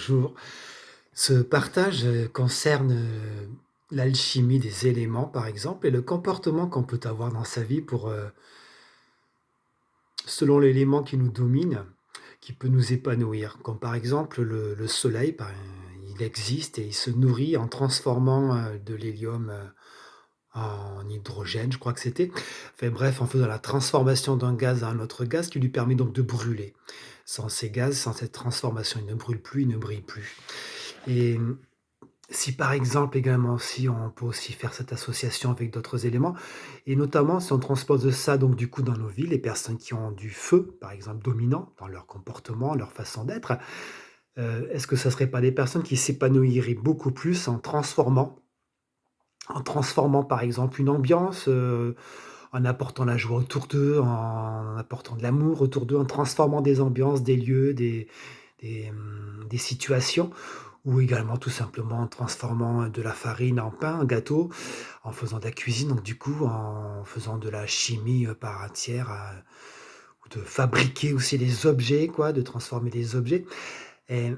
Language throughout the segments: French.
bonjour. Ce partage, concerne, l'alchimie des éléments, par exemple, et le comportement qu'on peut avoir dans sa vie pour, selon l'élément qui nous domine, qui peut nous épanouir. Comme par exemple le soleil, il existe et il se nourrit en transformant, de l'hélium, en hydrogène, je crois que c'était. Enfin bref, en faisant la transformation d'un gaz à un autre gaz qui lui permet donc de brûler. Sans ces gaz, sans cette transformation, il ne brûle plus, il ne brille plus. Et si par exemple également aussi on peut aussi faire cette association avec d'autres éléments et notamment si on transpose ça donc du coup dans nos vies, les personnes qui ont du feu, par exemple dominant dans leur comportement, leur façon d'être, est-ce que ça serait pas des personnes qui s'épanouiraient beaucoup plus en transformant par exemple une ambiance, en apportant la joie autour d'eux, en apportant de l'amour autour d'eux, en transformant des ambiances, des lieux, des situations ou également tout simplement en transformant de la farine en pain, en gâteau, en faisant de la cuisine, donc du coup en faisant de la chimie, par entière, ou de fabriquer aussi des objets quoi, de transformer des objets et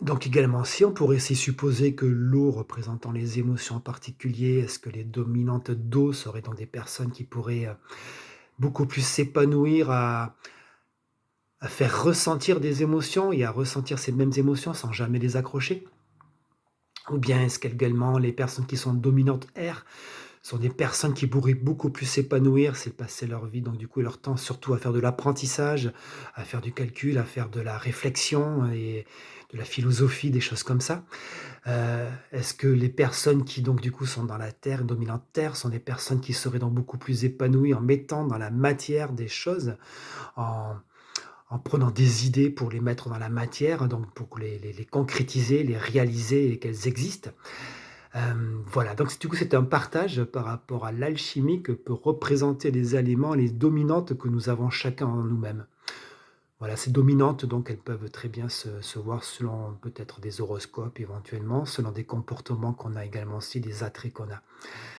donc également si on pourrait aussi supposer que l'eau représentant les émotions en particulier, est-ce que les dominantes d'eau seraient donc des personnes qui pourraient, beaucoup plus s'épanouir à faire ressentir des émotions et à ressentir ces mêmes émotions sans jamais les accrocher? Ou bien est-ce qu'également les personnes qui sont dominantes air sont des personnes qui pourraient beaucoup plus s'épanouir, c'est passer leur vie donc du coup leur temps surtout à faire de l'apprentissage, à faire du calcul, à faire de la réflexion et de la philosophie, des choses comme ça? Est-ce que les personnes qui donc du coup sont dans la terre, dominante terre, sont des personnes qui seraient donc beaucoup plus épanouies en mettant dans la matière des choses, en en prenant des idées pour les mettre dans la matière, donc pour les concrétiser, les réaliser et qu'elles existent? Voilà, donc du coup, c'était un partage par rapport à l'alchimie que peut représenter les aliments, les dominantes que nous avons chacun en nous-mêmes. Voilà, ces dominantes, donc elles peuvent très bien se voir selon peut-être des horoscopes éventuellement, selon des comportements qu'on a également aussi, des attraits qu'on a.